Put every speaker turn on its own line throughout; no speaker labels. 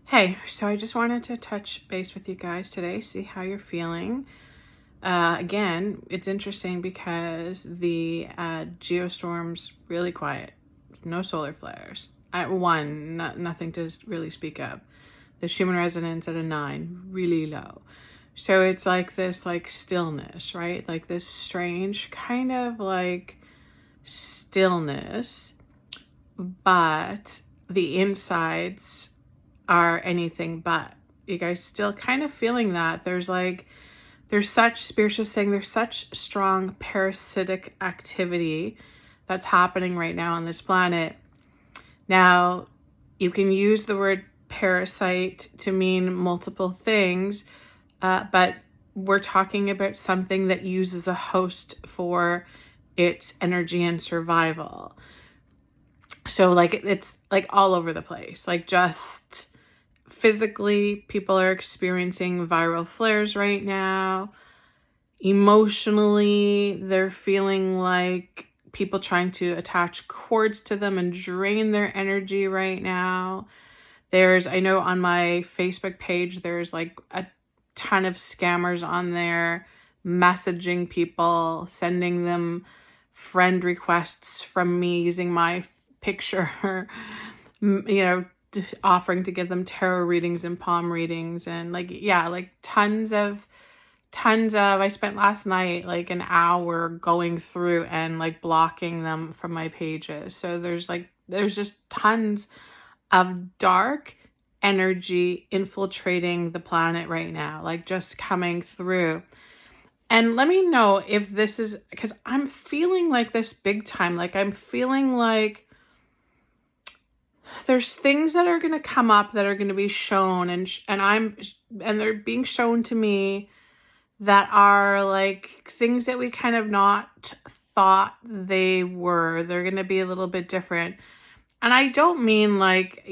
Hey, so I just wanted to touch base with you guys today, see how you're feeling. Again, it's interesting because the geostorm's really quiet, no solar flares. At one, nothing to really speak of. The Schumann resonance at a 9, really low. So it's like this like stillness, right? Like this strange kind of like stillness, but the insides are anything but. You guys still kind of feeling that? There's such, spiritual saying, there's such strong parasitic activity that's happening right now on this planet. Now, you can use the word parasite to mean multiple things, but we're talking about something that uses a host for its energy and survival. So like it's like all over the place, like just physically, people are experiencing viral flares right now. Emotionally, they're feeling like people trying to attach cords to them and drain their energy right now. I know on my Facebook page, there's like a ton of scammers on there messaging people, sending them friend requests from me using my picture, offering to give them tarot readings and palm readings, and like tons of I spent last night like an hour going through and like blocking them from my pages. So there's just tons of dark energy infiltrating the planet right now, like just coming through. And let me know if this is, because I'm feeling like this big time. Like I'm feeling like there's things that are going to come up that are going to be shown, and they're being shown to me that are like things that we kind of not thought they were. They're going to be a little bit different. And I don't mean like,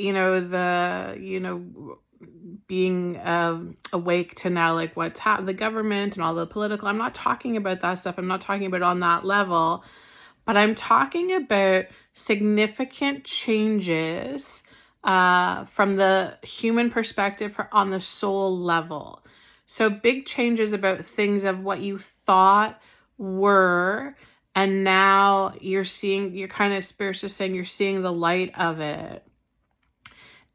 being awake to now, like what's the government and all the political. I'm not talking about that stuff. I'm not talking about on that level, but I'm talking about significant changes from the human perspective on the soul level. So big changes about things of what you thought were, and now you're kind of spiritually saying you're seeing the light of it.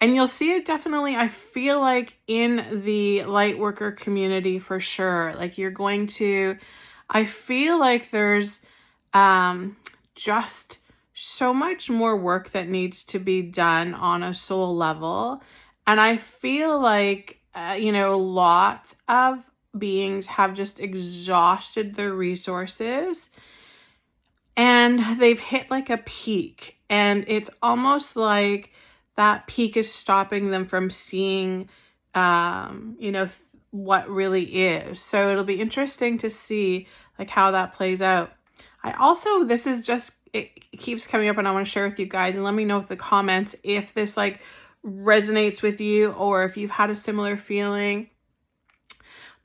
And you'll see it definitely, I feel like, in the light worker community for sure. Like I feel like there's just so much more work that needs to be done on a soul level. And I feel like, lots of beings have just exhausted their resources and they've hit like a peak. And it's almost like that peak is stopping them from seeing, what really is. So it'll be interesting to see like how that plays out. It keeps coming up and I want to share with you guys, and let me know if the comments, if this like resonates with you or if you've had a similar feeling.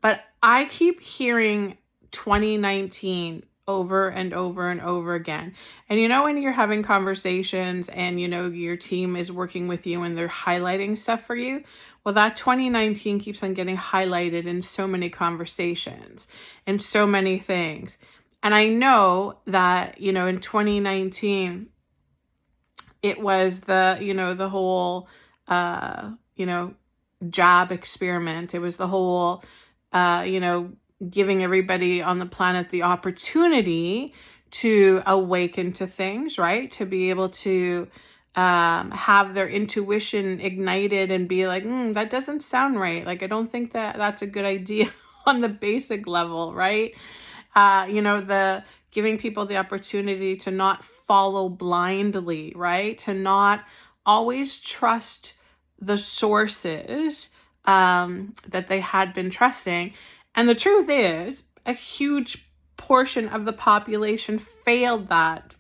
But I keep hearing 2019 over and over and over again. And when you're having conversations and your team is working with you and they're highlighting stuff for you, well, that 2019 keeps on getting highlighted in so many conversations and so many things. And I know that, in 2019, it was the whole, job experiment. It was the whole, giving everybody on the planet the opportunity to awaken to things, right? To be able to have their intuition ignited and be like, that doesn't sound right. Like, I don't think that that's a good idea on the basic level, right? The giving people the opportunity to not follow blindly, right? To not always trust the sources that they had been trusting. And the truth is, a huge portion of the population failed that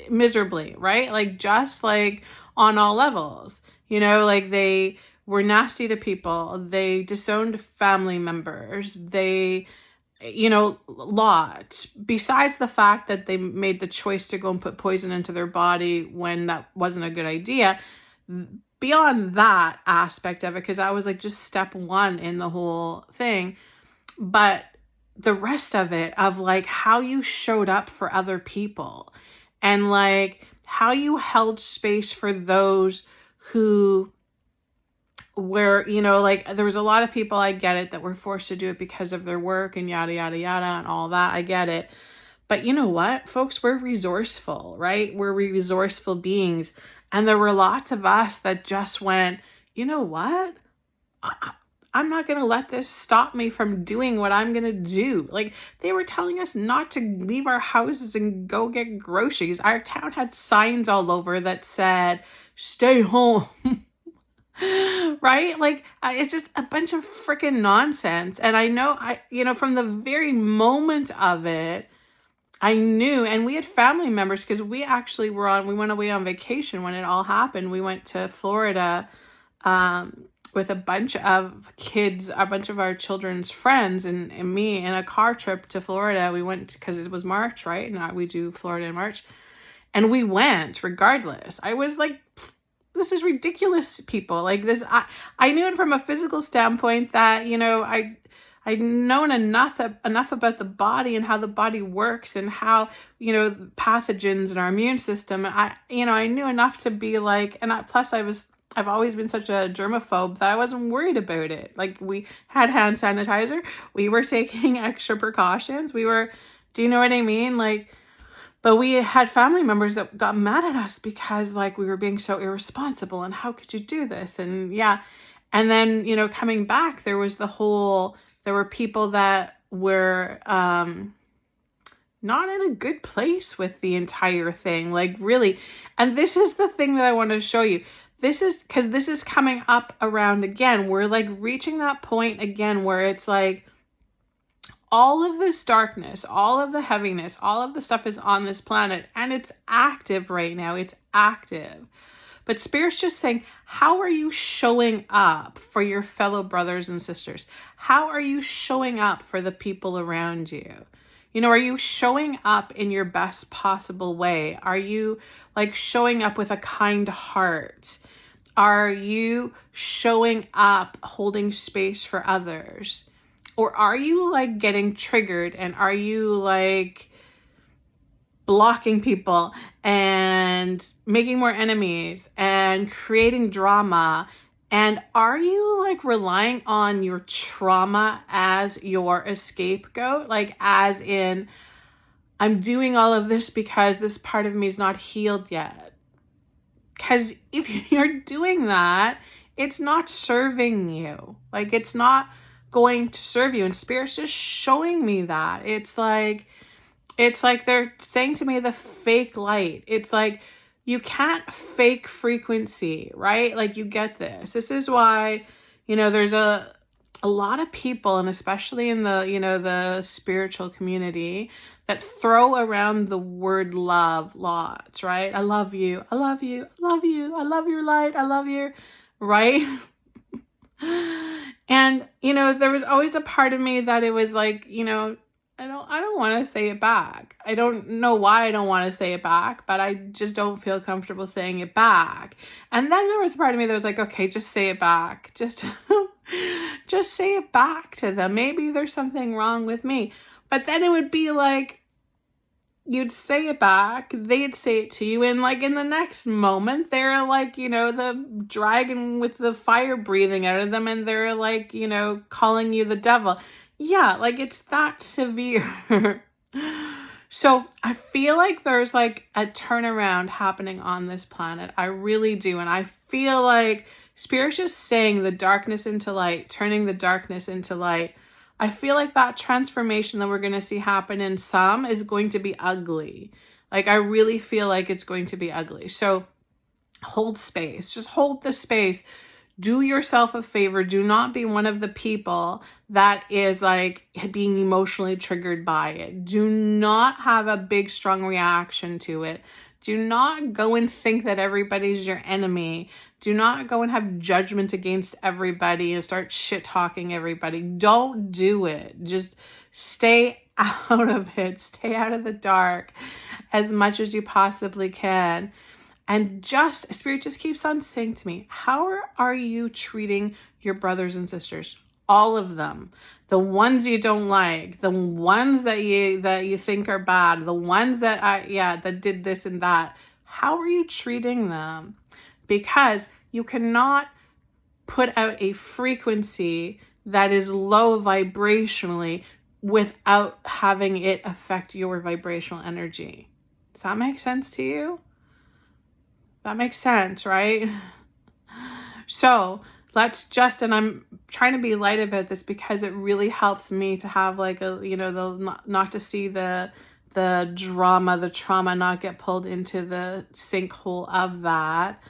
miserably, right? Like just like on all levels, like they were nasty to people. They disowned family members. They, lot. Besides the fact that they made the choice to go and put poison into their body when that wasn't a good idea, beyond that aspect of it, because I was like just step one in the whole thing, but the rest of it, of like how you showed up for other people and like how you held space for those who were, like there was a lot of people, I get it, that were forced to do it because of their work and yada, yada, yada, and all that. I get it. But you know what, folks, we're resourceful, right? We're resourceful beings. And there were lots of us that just went, you know what? I'm not going to let this stop me from doing what I'm going to do. Like, they were telling us not to leave our houses and go get groceries. Our town had signs all over that said, stay home. Right? Like, it's just a bunch of freaking nonsense. And I know, from the very moment of it, I knew, and we had family members, because we actually we went away on vacation when it all happened. We went to Florida with a bunch of kids, a bunch of our children's friends, and me, in a car trip to Florida. We went because it was March, right? And we do Florida in March. And we went regardless. I was like, this is ridiculous, people. Like this, I knew it from a physical standpoint that, I'd known enough about the body and how the body works and how, pathogens in our immune system. And I knew enough to be like, and plus I've always been such a germaphobe that I wasn't worried about it. Like, we had hand sanitizer. We were taking extra precautions. do you know what I mean? Like, but we had family members that got mad at us because like we were being so irresponsible and how could you do this? And yeah. And then, coming back, there were people that were not in a good place with the entire thing, like really. And this is the thing that I want to show you. This is coming up around again. We're like reaching that point again where it's like all of this darkness, all of the heaviness, all of the stuff is on this planet, and it's active right now. It's active. But Spirit's just saying, how are you showing up for your fellow brothers and sisters? How are you showing up for the people around you? Are you showing up in your best possible way? Are you like showing up with a kind heart? Are you showing up holding space for others? Or are you like getting triggered, and are you like blocking people and making more enemies and creating drama? And are you like relying on your trauma as your scapegoat? Like, as in, I'm doing all of this because this part of me is not healed yet. Because if you're doing that, it's not serving you. Like, it's not going to serve you. And Spirit's just showing me that. It's like they're saying to me, the fake light. It's like, you can't fake frequency, right? Like, you get this. This is why, there's a lot of people, and especially in the, the spiritual community, that throw around the word love lots, right? I love you. I love you. I love you. I love your light. I love you. Right? And, there was always a part of me that it was like, I don't want to say it back. I don't know why I don't want to say it back, but I just don't feel comfortable saying it back. And then there was a part of me that was like, okay, just say it back. Just say it back to them. Maybe there's something wrong with me. But then it would be like, you'd say it back, they'd say it to you, and like in the next moment, they're like, the dragon with the fire breathing out of them, and they're like, calling you the devil. Yeah, like it's that severe. So I feel like there's like a turnaround happening on this planet. I really do. And I feel like Spirit's just saying the darkness into light, turning the darkness into light. I feel like that transformation that we're going to see happen in some is going to be ugly. Like, I really feel like it's going to be ugly. So hold space. Just hold the space. Do yourself a favor. Do not be one of the people that is like being emotionally triggered by it. Do not have a big, strong reaction to it. Do not go and think that everybody's your enemy. Do not go and have judgment against everybody and start shit talking everybody. Don't do it. Just stay out of it. Stay out of the dark as much as you possibly can. And just, Spirit just keeps on saying to me, how are you treating your brothers and sisters? All of them. The ones you don't like, the ones that you think are bad, the ones that that did this and that. How are you treating them? Because you cannot put out a frequency that is low vibrationally without having it affect your vibrational energy. Does that make sense to you? That makes sense, right? So let's just, and I'm trying to be light about this because it really helps me to have like a, not to see the drama, the trauma, not get pulled into the sinkhole of that.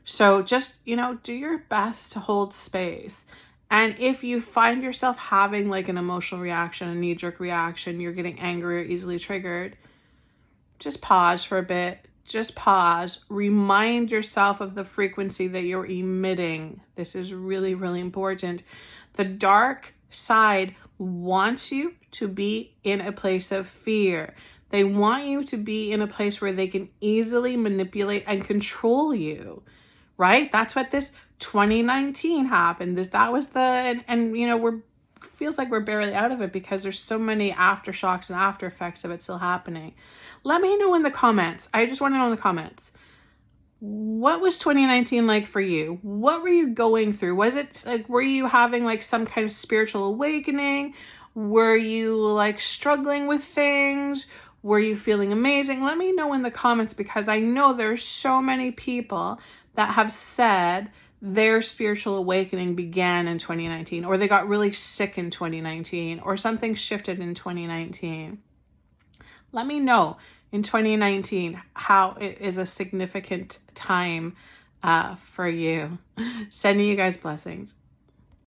So just, do your best to hold space. And if you find yourself having like an emotional reaction, a knee-jerk reaction, you're getting angry or easily triggered, just pause for a bit. Just pause. Remind yourself of the frequency that you're emitting. This is really, really important. The dark side wants you to be in a place of fear. They want you to be in a place where they can easily manipulate and control you. Right? That's what this 2019 happened. That was and feels like we're barely out of it because there's so many aftershocks and after effects of it still happening. Let me know in the comments. I just want to know in the comments. What was 2019 like for you? What were you going through? Was it like, were you having like some kind of spiritual awakening? Were you like struggling with things? Were you feeling amazing? Let me know in the comments because I know there's so many people that have said their spiritual awakening began in 2019, or they got really sick in 2019, or something shifted in 2019. Let me know in 2019 how it is a significant time for you. Sending you guys blessings.